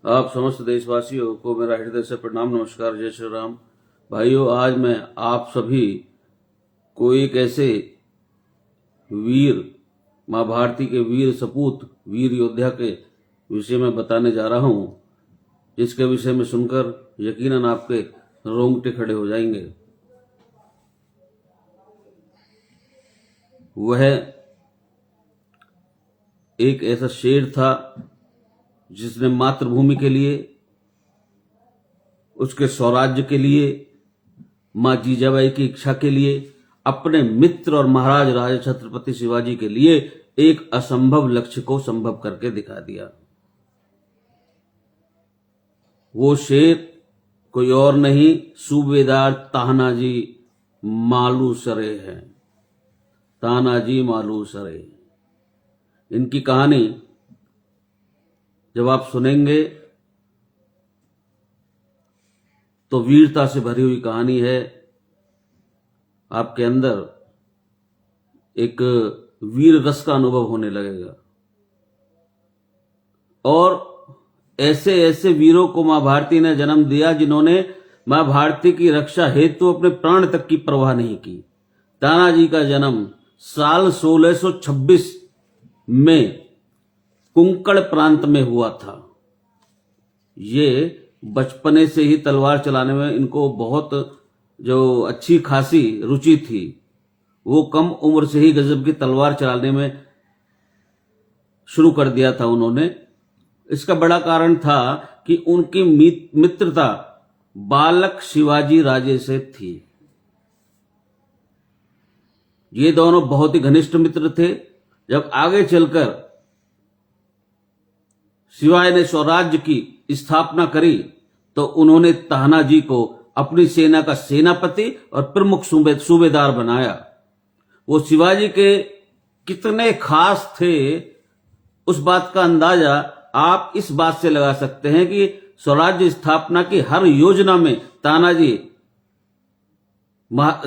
आप समस्त देशवासियों को मेरा हृदय से प्रणाम, नमस्कार, जय श्री राम। भाइयों, आज मैं आप सभी को एक ऐसे वीर, माँ भारती के वीर सपूत, वीर योद्धा के विषय में बताने जा रहा हूं, जिसके विषय में सुनकर यकीनन आपके रोंगटे खड़े हो जाएंगे। वह एक ऐसा शेर था जिसने मातृभूमि के लिए, उसके स्वराज्य के लिए, मां जीजाबाई की इच्छा के लिए, अपने मित्र और महाराज राजा छत्रपति शिवाजी के लिए एक असंभव लक्ष्य को संभव करके दिखा दिया। वो शेर कोई और नहीं, सूबेदार तानाजी मालूसरे हैं। तानाजी मालूसरे। इनकी कहानी जब आप सुनेंगे तो वीरता से भरी हुई कहानी है। आपके अंदर एक वीर रस का अनुभव होने लगेगा और ऐसे ऐसे वीरों को मां भारती ने जन्म दिया जिन्होंने मां भारती की रक्षा हेतु अपने प्राण तक की परवाह नहीं की। तानाजी का जन्म साल 1626 में कुंकड़ प्रांत में हुआ था। ये बचपने से ही तलवार चलाने में इनको बहुत जो अच्छी खासी रुचि थी। वो कम उम्र से ही गजब की तलवार चलाने में शुरू कर दिया था उन्होंने। इसका बड़ा कारण था कि उनकी मित्रता बालक शिवाजी राजे से थी। ये दोनों बहुत ही घनिष्ठ मित्र थे। जब आगे चलकर शिवाजी ने स्वराज्य की स्थापना करी तो उन्होंने तानाजी को अपनी सेना का सेनापति और प्रमुख सूबेदार बनाया। वो शिवाजी के कितने खास थे, उस बात का अंदाजा आप इस बात से लगा सकते हैं कि स्वराज्य स्थापना की हर योजना में तानाजी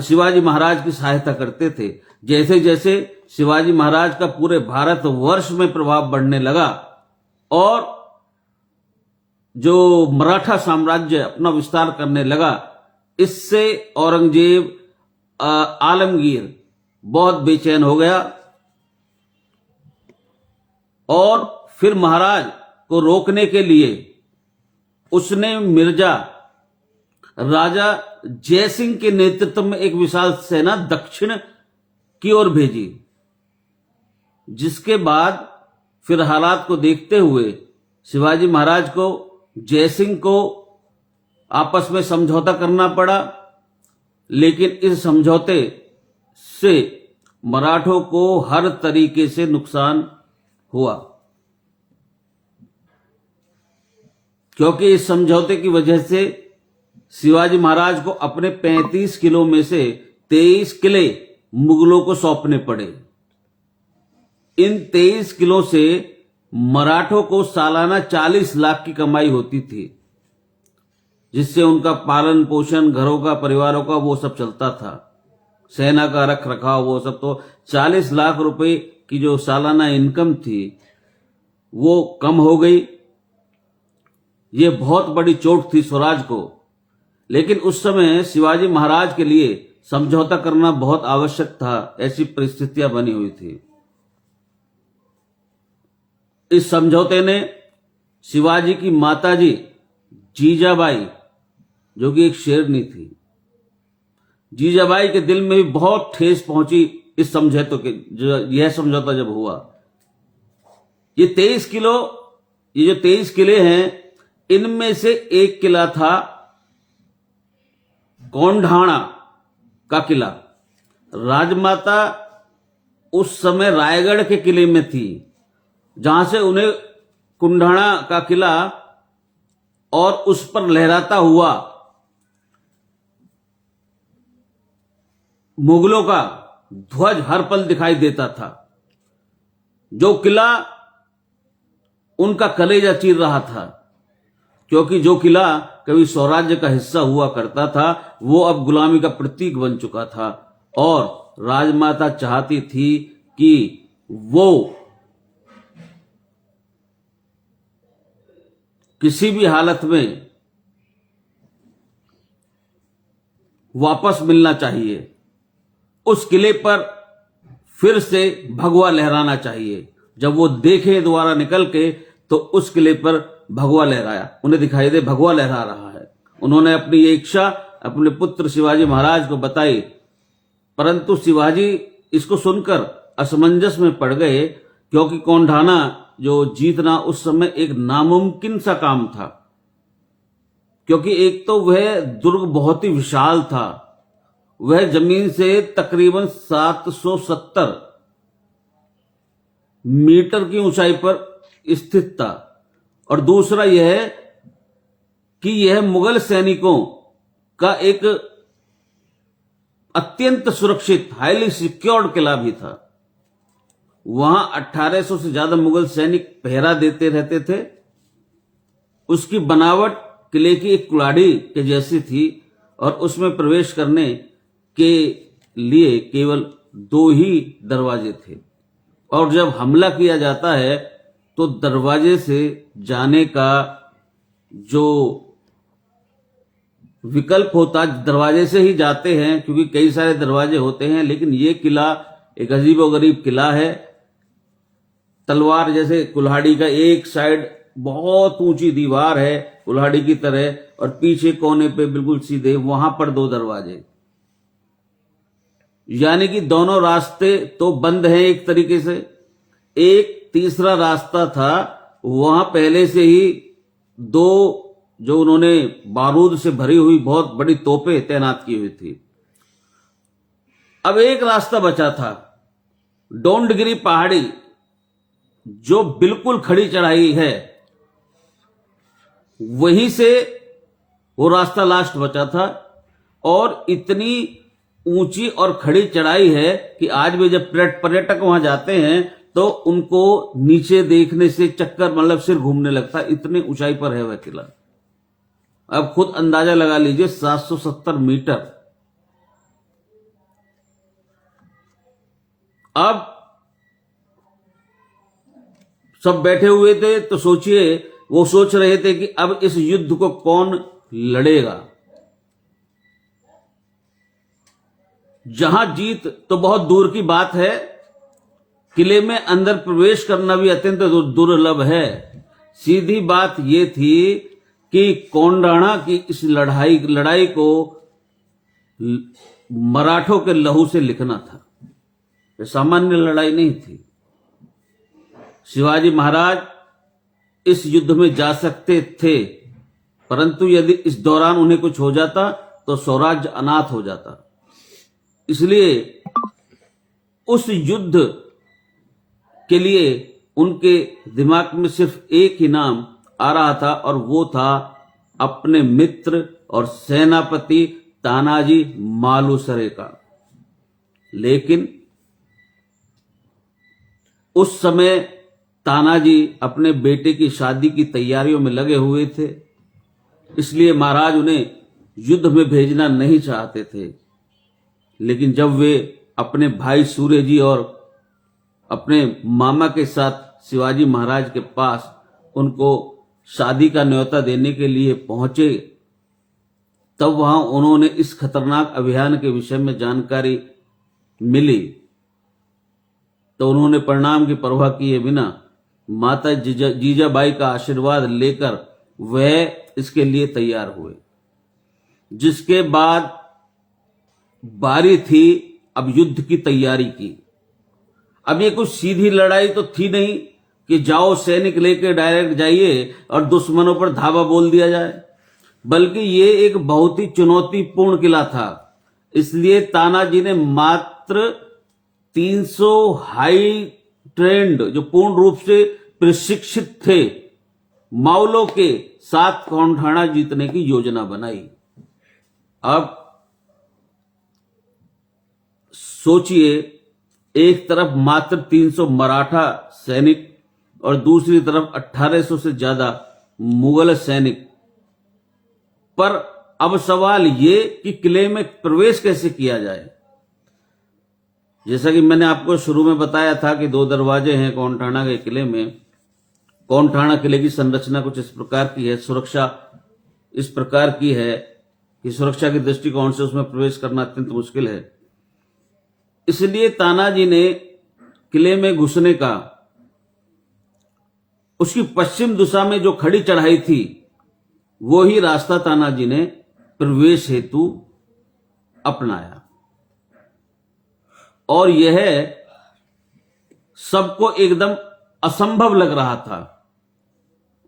शिवाजी महाराज की सहायता करते थे। जैसे जैसे शिवाजी महाराज का पूरे भारत वर्ष में प्रभाव बढ़ने लगा और जो मराठा साम्राज्य अपना विस्तार करने लगा, इससे औरंगजेब आलमगीर बहुत बेचैन हो गया और फिर महाराज को रोकने के लिए उसने मिर्जा राजा जयसिंह के नेतृत्व में एक विशाल सेना दक्षिण की ओर भेजी। जिसके बाद फिर हालात को देखते हुए शिवाजी महाराज को जयसिंह को आपस में समझौता करना पड़ा, लेकिन इस समझौते से मराठों को हर तरीके से नुकसान हुआ, क्योंकि इस समझौते की वजह से शिवाजी महाराज को अपने 35 किलो में से 23 किले मुगलों को सौंपने पड़े। इन 23 किलो से मराठों को सालाना 40 लाख की कमाई होती थी, जिससे उनका पालन पोषण, घरों का, परिवारों का वो सब चलता था। सेना का रख रखाव, वो सब। तो 40 लाख रुपए की जो सालाना इनकम थी वो कम हो गई। ये बहुत बड़ी चोट थी स्वराज को। लेकिन उस समय शिवाजी महाराज के लिए समझौता करना बहुत आवश्यक था, ऐसी परिस्थितियां बनी हुई थी। इस समझौते ने शिवाजी की माताजी जीजाबाई, जो कि एक शेरनी थी, जीजाबाई के दिल में भी बहुत ठेस पहुंची इस समझौते के। यह समझौता जब हुआ, ये 23 किलो, ये जो 23 किले हैं, इनमें से एक किला था कोंढाणा का किला। राजमाता उस समय रायगढ़ के किले में थी, जहां से उन्हें कुंढाणा का किला और उस पर लहराता हुआ मुगलों का ध्वज हर पल दिखाई देता था। जो किला उनका कलेजा चीर रहा था, क्योंकि जो किला कभी स्वराज्य का हिस्सा हुआ करता था वो अब गुलामी का प्रतीक बन चुका था। और राजमाता चाहती थी कि वो किसी भी हालत में वापस मिलना चाहिए। उस किले पर फिर से भगवा लहराना चाहिए। जब वो देखे दोबारा निकल के तो उस किले पर भगवा लहराया, उन्हें दिखाई दे भगवा लहरा रहा है। उन्होंने अपनी ये इच्छा अपने पुत्र शिवाजी महाराज को बताई, परंतु शिवाजी इसको सुनकर असमंजस में पड़ गए, क्योंकि कोंढाना जो जीतना उस समय एक नामुमकिन सा काम था। क्योंकि एक तो वह दुर्ग बहुत ही विशाल था, वह जमीन से तकरीबन 770 मीटर की ऊंचाई पर स्थित था, और दूसरा यह कि यह मुगल सैनिकों का एक अत्यंत सुरक्षित हाईली सिक्योर्ड किला भी था। वहां 1800 से ज्यादा मुगल सैनिक पहरा देते रहते थे। उसकी बनावट किले की एक कुल्हाड़ी के जैसी थी, और उसमें प्रवेश करने के लिए केवल 2 ही दरवाजे थे, और जब हमला किया जाता है तो दरवाजे से जाने का जो विकल्प होता, दरवाजे से ही जाते हैं, क्योंकि कई सारे दरवाजे होते हैं, लेकिन ये किला एक अजीबोगरीब किला है। तलवार जैसे कुल्हाड़ी का एक साइड बहुत ऊंची दीवार है कुल्हाड़ी की तरह, और पीछे कोने पे बिल्कुल सीधे वहां पर 2 दरवाजे, यानी कि दोनों रास्ते तो बंद हैं एक तरीके से। एक तीसरा रास्ता था, वहां पहले से ही 2 जो उन्होंने बारूद से भरी हुई बहुत बड़ी तोपें तैनात की हुई थी। अब एक रास्ता बचा था, डोंडगिरी पहाड़ी जो बिल्कुल खड़ी चढ़ाई है, वहीं से वो रास्ता लास्ट बचा था। और इतनी ऊंची और खड़ी चढ़ाई है कि आज भी जब पर्यटक वहां जाते हैं तो उनको नीचे देखने से चक्कर मतलब सिर घूमने लगता है, इतने ऊंचाई पर है वह किला। अब खुद अंदाजा लगा लीजिए, 770 मीटर। अब सब बैठे हुए थे, तो सोचिए वो सोच रहे थे कि अब इस युद्ध को कौन लड़ेगा। जहां जीत तो बहुत दूर की बात है, किले में अंदर प्रवेश करना भी अत्यंत दुर्लभ है। सीधी बात यह थी कि कोंढाना की इस लड़ाई को मराठों के लहू से लिखना था। यह सामान्य लड़ाई नहीं थी। शिवाजी महाराज इस युद्ध में जा सकते थे, परंतु यदि इस दौरान उन्हें कुछ हो जाता तो स्वराज्य अनाथ हो जाता। इसलिए उस युद्ध के लिए उनके दिमाग में सिर्फ एक ही नाम आ रहा था, और वो था अपने मित्र और सेनापति तानाजी मालुसरे का। लेकिन उस समय तानाजी अपने बेटे की शादी की तैयारियों में लगे हुए थे, इसलिए महाराज उन्हें युद्ध में भेजना नहीं चाहते थे। लेकिन जब वे अपने भाई सूर्य जी और अपने मामा के साथ शिवाजी महाराज के पास उनको शादी का न्योता देने के लिए पहुंचे, तब वहां उन्होंने इस खतरनाक अभियान के विषय में जानकारी मिली, तो उन्होंने परिणाम की परवाह किए बिना माता जीजाबाई का आशीर्वाद लेकर वह इसके लिए तैयार हुए। जिसके बाद बारी थी अब युद्ध की तैयारी की। अब ये कुछ सीधी लड़ाई तो थी नहीं कि जाओ सैनिक लेके डायरेक्ट जाइए और दुश्मनों पर धावा बोल दिया जाए, बल्कि ये एक बहुत ही चुनौतीपूर्ण किला था। इसलिए तानाजी ने मात्र 300 हाई ट्रेंड जो पूर्ण रूप से प्रशिक्षित थे मावलों के साथ कोंढाना जीतने की योजना बनाई। अब सोचिए, एक तरफ मात्र 300 मराठा सैनिक और दूसरी तरफ 1800 से ज्यादा मुगल सैनिक। पर अब सवाल ये कि किले में प्रवेश कैसे किया जाए। जैसा कि मैंने आपको शुरू में बताया था कि 2 दरवाजे हैं कोंढाना के किले में, कौंठाणा किले की संरचना कुछ इस प्रकार की है, सुरक्षा इस प्रकार की है कि सुरक्षा के दृष्टिकोण से उसमें प्रवेश करना अत्यंत मुश्किल है। इसलिए तानाजी ने किले में घुसने का, उसकी पश्चिम दिशा में जो खड़ी चढ़ाई थी वो ही रास्ता तानाजी ने प्रवेश हेतु अपनाया। और यह सबको एकदम असंभव लग रहा था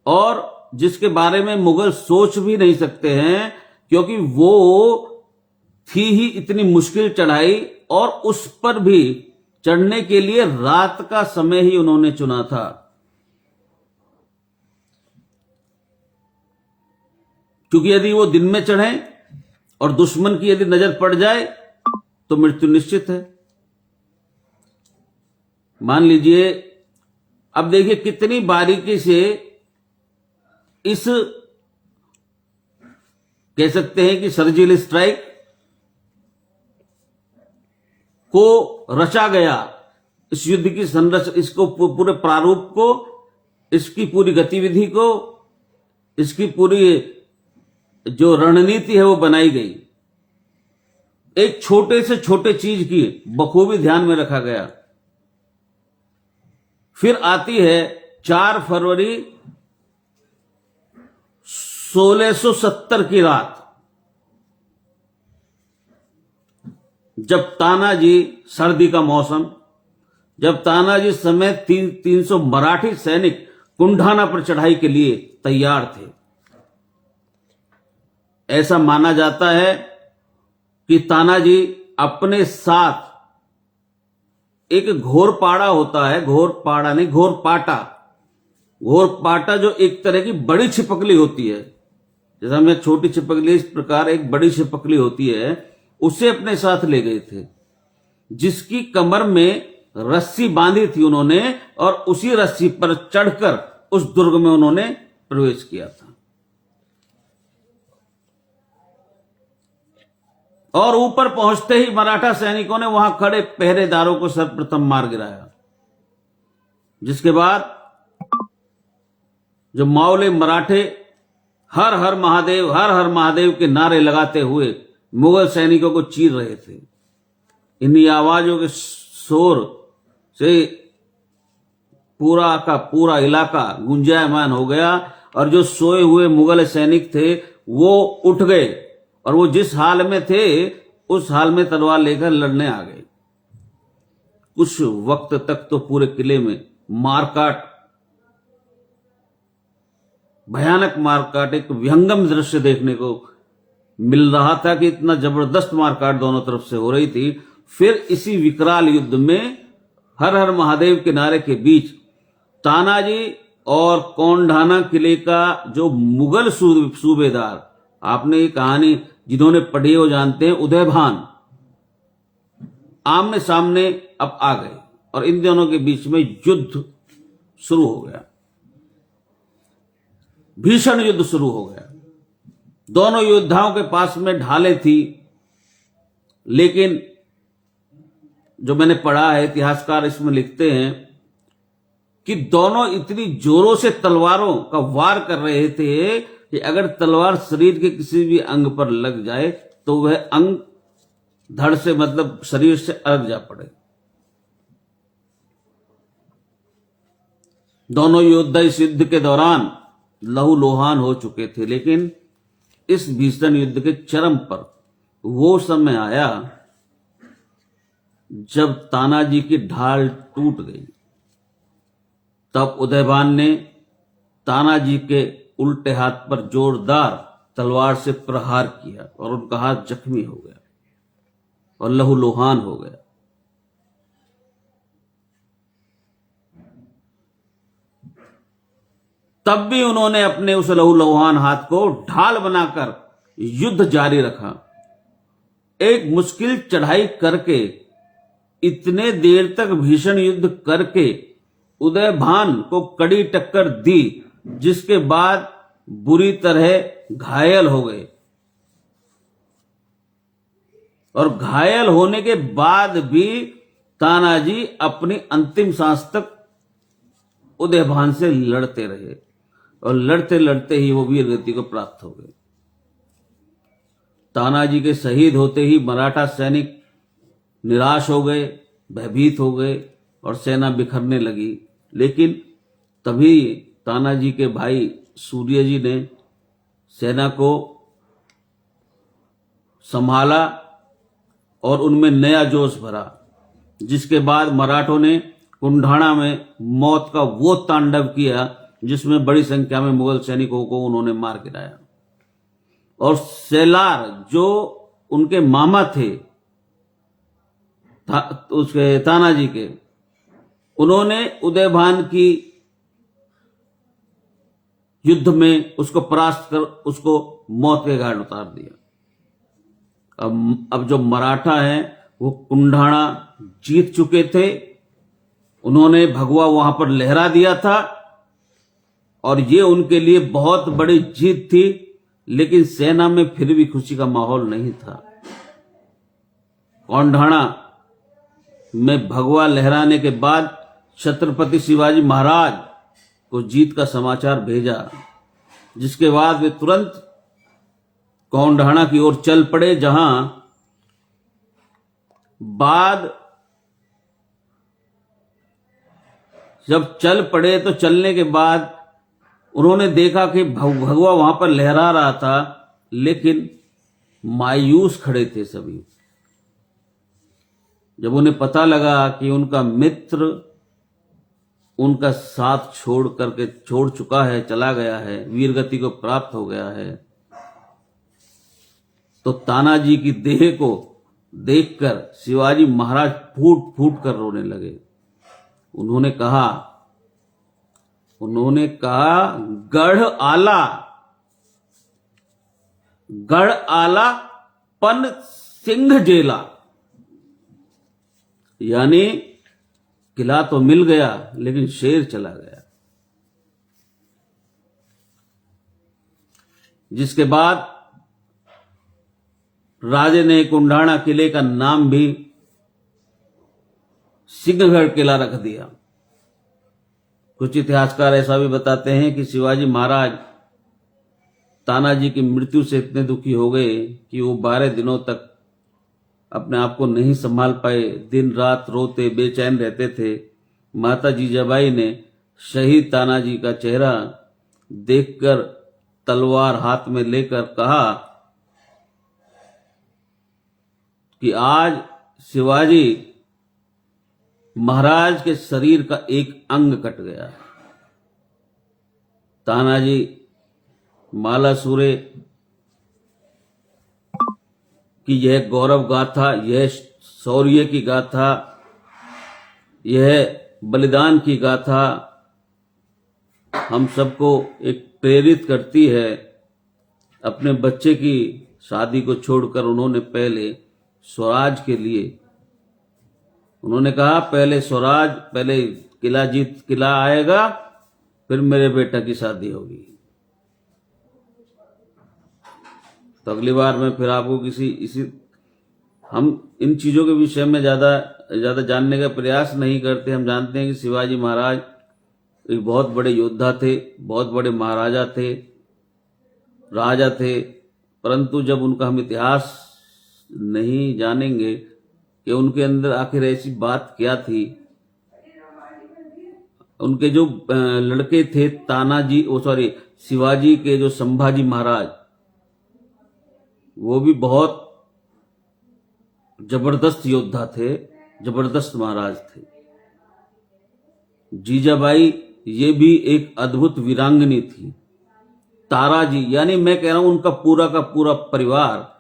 और जिसके बारे में मुगल सोच भी नहीं सकते हैं, क्योंकि वो थी ही इतनी मुश्किल चढ़ाई और उस पर भी चढ़ने के लिए रात का समय ही उन्होंने चुना था। क्योंकि यदि वो दिन में चढ़े और दुश्मन की यदि नजर पड़ जाए तो मृत्यु निश्चित है। मान लीजिए, अब देखिए कितनी बारीकी से इस, कह सकते हैं कि सर्जिकल स्ट्राइक को रचा गया, इस युद्ध की संरचना, इसको पूरे प्रारूप को, इसकी पूरी गतिविधि को, इसकी पूरी जो रणनीति है वो बनाई गई। एक छोटे से छोटे चीज की बखूबी ध्यान में रखा गया। फिर आती है 4 फरवरी 1670 की रात, जब तानाजी, सर्दी का मौसम, जब तानाजी समेत 300 मराठी सैनिक कुंढाना पर चढ़ाई के लिए तैयार थे। ऐसा माना जाता है कि तानाजी अपने साथ एक घोरपाड़ा होता है, घोरपाड़ा नहीं, घोरपाटा, घोरपाटा जो एक तरह की बड़ी छिपकली होती है, जैसा हमें छोटी छिपकली, इस प्रकार एक बड़ी छिपकली होती है, उसे अपने साथ ले गए थे, जिसकी कमर में रस्सी बांधी थी उन्होंने, और उसी रस्सी पर चढ़कर उस दुर्ग में उन्होंने प्रवेश किया था। और ऊपर पहुंचते ही मराठा सैनिकों ने वहां खड़े पहरेदारों को सर्वप्रथम मार गिराया, जिसके बाद जो मावले मराठे हर हर महादेव, हर हर महादेव के नारे लगाते हुए मुगल सैनिकों को चीर रहे थे। इन्हीं आवाजों के शोर से पूरा का पूरा इलाका गुंजायमान हो गया और जो सोए हुए मुगल सैनिक थे वो उठ गए और वो जिस हाल में थे उस हाल में तलवार लेकर लड़ने आ गए। कुछ वक्त तक तो पूरे किले में मारकाट, भयानक मारकाट, एक विहंगम दृश्य देखने को मिल रहा था कि इतना जबरदस्त मारकाट दोनों तरफ से हो रही थी। फिर इसी विकराल युद्ध में हर हर महादेव के नारे के बीच तानाजी और कौंढाना किले का जो मुगल सूबेदार, आपने ये कहानी जिन्होंने पढ़ी वो जानते हैं, उदयभान, आमने सामने अब आ गए और इन दोनों के बीच में युद्ध शुरू हो गया। भीषण युद्ध शुरू हो गया। दोनों योद्धाओं के पास में ढालें थी, लेकिन जो मैंने पढ़ा है, इतिहासकार इसमें लिखते हैं कि दोनों इतनी जोरों से तलवारों का वार कर रहे थे कि अगर तलवार शरीर के किसी भी अंग पर लग जाए तो वह अंग धड़ से, मतलब शरीर से अलग जा पड़े। दोनों योद्धा इस युद्ध के दौरान लहूलुहान हो चुके थे, लेकिन इस भीषण युद्ध के चरम पर वो समय आया जब तानाजी की ढाल टूट गई। तब उदयभान ने तानाजी के उल्टे हाथ पर जोरदार तलवार से प्रहार किया और उनका हाथ जख्मी हो गया और लहूलुहान हो गया। तब भी उन्होंने अपने उस लहूलुहान हाथ को ढाल बनाकर युद्ध जारी रखा। एक मुश्किल चढ़ाई करके, इतने देर तक भीषण युद्ध करके उदयभान को कड़ी टक्कर दी, जिसके बाद बुरी तरह घायल हो गए और घायल होने के बाद भी तानाजी अपनी अंतिम सांस तक उदयभान से लड़ते रहे और लड़ते लड़ते ही वो वीर गति को प्राप्त हो गए। तानाजी के शहीद होते ही मराठा सैनिक निराश हो गए, भयभीत हो गए और सेना बिखरने लगी। लेकिन तभी तानाजी के भाई सूर्य जी ने सेना को संभाला और उनमें नया जोश भरा, जिसके बाद मराठों ने कुंढाणा में मौत का वो तांडव किया जिसमें बड़ी संख्या में मुगल सैनिकों को उन्होंने मार गिराया। और सेलार जो उनके मामा थे उसके तानाजी के, उन्होंने उदयभान की युद्ध में उसको परास्त कर उसको मौत के घाट उतार दिया। अब जो मराठा हैं वो कुंढाणा जीत चुके थे, उन्होंने भगवा वहां पर लहरा दिया था और ये उनके लिए बहुत बड़ी जीत थी। लेकिन सेना में फिर भी खुशी का माहौल नहीं था। कुंढाणा में भगवा लहराने के बाद छत्रपति शिवाजी महाराज को जीत का समाचार भेजा, जिसके बाद वे तुरंत कुंढाणा की ओर चल पड़े, जहां बाद जब चल पड़े तो चलने के बाद उन्होंने देखा कि भगवा वहां पर लहरा रहा था, लेकिन मायूस खड़े थे सभी। जब उन्हें पता लगा कि उनका मित्र उनका साथ छोड़ चुका है, चला गया है, वीरगति को प्राप्त हो गया है, तो तानाजी की देह को देखकर शिवाजी महाराज फूट फूट कर रोने लगे। उन्होंने कहा गढ़ आला पन सिंह जेला, यानी किला तो मिल गया लेकिन शेर चला गया। जिसके बाद राजे ने कुंढाणा किले का नाम भी सिंहगढ़ किला रख दिया। कुछ इतिहासकार ऐसा भी बताते हैं कि शिवाजी महाराज तानाजी की मृत्यु से इतने दुखी हो गए कि वो 12 दिनों तक अपने आप को नहीं संभाल पाए, दिन रात रोते बेचैन रहते थे। माता जीजाबाई ने शहीद तानाजी का चेहरा देखकर तलवार हाथ में लेकर कहा कि आज शिवाजी महाराज के शरीर का एक अंग कट गया। तानाजी मालासुरे की यह गौरव गाथा, यह शौर्य की गाथा, यह बलिदान की गाथा हम सबको एक प्रेरित करती है। अपने बच्चे की शादी को छोड़कर उन्होंने पहले स्वराज के लिए, उन्होंने कहा पहले स्वराज, पहले किला आएगा, फिर मेरे बेटा की शादी होगी। तो अगली बार मैं फिर आपको हम इन चीजों के विषय में ज्यादा जानने का प्रयास नहीं करते। हम जानते हैं कि शिवाजी महाराज एक बहुत बड़े योद्धा थे, बहुत बड़े महाराजा थे, राजा थे, परंतु जब उनका हम इतिहास नहीं जानेंगे कि उनके अंदर आखिर ऐसी बात क्या थी। उनके जो लड़के थे शिवाजी के जो संभाजी महाराज, वो भी बहुत जबरदस्त योद्धा थे, जबरदस्त महाराज थे। जीजाबाई ये भी एक अद्भुत वीरांगनी थी। ताराजी, यानी मैं कह रहा हूं उनका पूरा का पूरा परिवार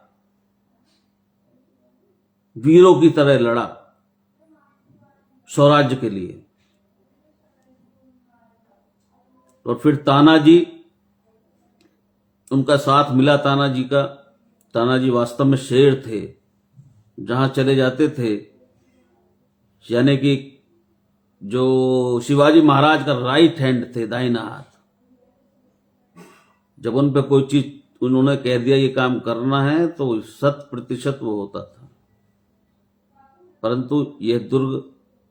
वीरों की तरह लड़ा स्वराज्य के लिए। और फिर तानाजी, उनका साथ मिला तानाजी का। तानाजी वास्तव में शेर थे, जहां चले जाते थे, यानी कि जो शिवाजी महाराज का राइट हैंड थे, दाहिना हाथ, जब उन पे कोई चीज उन्होंने कह दिया ये काम करना है तो 100% वो होता था। परंतु यह दुर्ग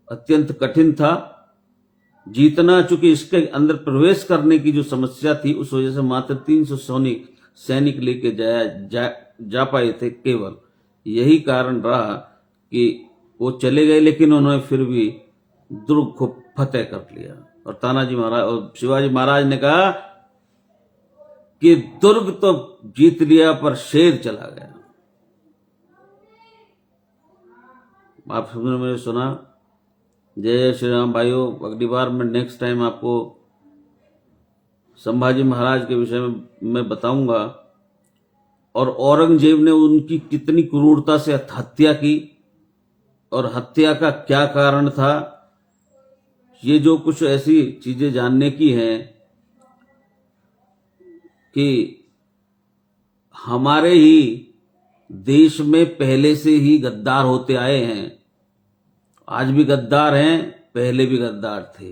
अत्यंत कठिन था जीतना, चूंकि इसके अंदर प्रवेश करने की जो समस्या थी उस वजह से मात्र 300 सैनिक लेके जा पाए थे केवल। यही कारण रहा कि वो चले गए, लेकिन उन्होंने फिर भी दुर्ग को फतेह कर लिया। और तानाजी महाराज और शिवाजी महाराज ने कहा कि दुर्ग तो जीत लिया पर शेर चला गया। आप सबने मुझे सुना। जय जय श्री राम भाइयों। अगली बार मैं नेक्स्ट टाइम आपको संभाजी महाराज के विषय में मैं बताऊंगा और औरंगजेब ने उनकी कितनी क्रूरता से हत्या की और हत्या का क्या कारण था। ये जो कुछ ऐसी चीजें जानने की हैं कि हमारे ही देश में पहले से ही गद्दार होते आए हैं, आज भी गद्दार हैं, पहले भी गद्दार थे।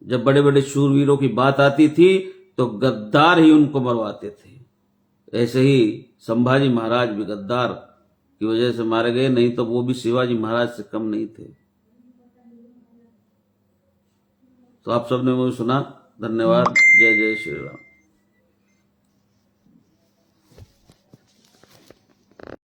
जब बड़े बड़े शूरवीरों की बात आती थी तो गद्दार ही उनको मरवाते थे। ऐसे ही संभाजी महाराज भी गद्दार की वजह से मारे गए, नहीं तो वो भी शिवाजी महाराज से कम नहीं थे। तो आप सबने मुझे सुना। धन्यवाद। जय जय श्री राम।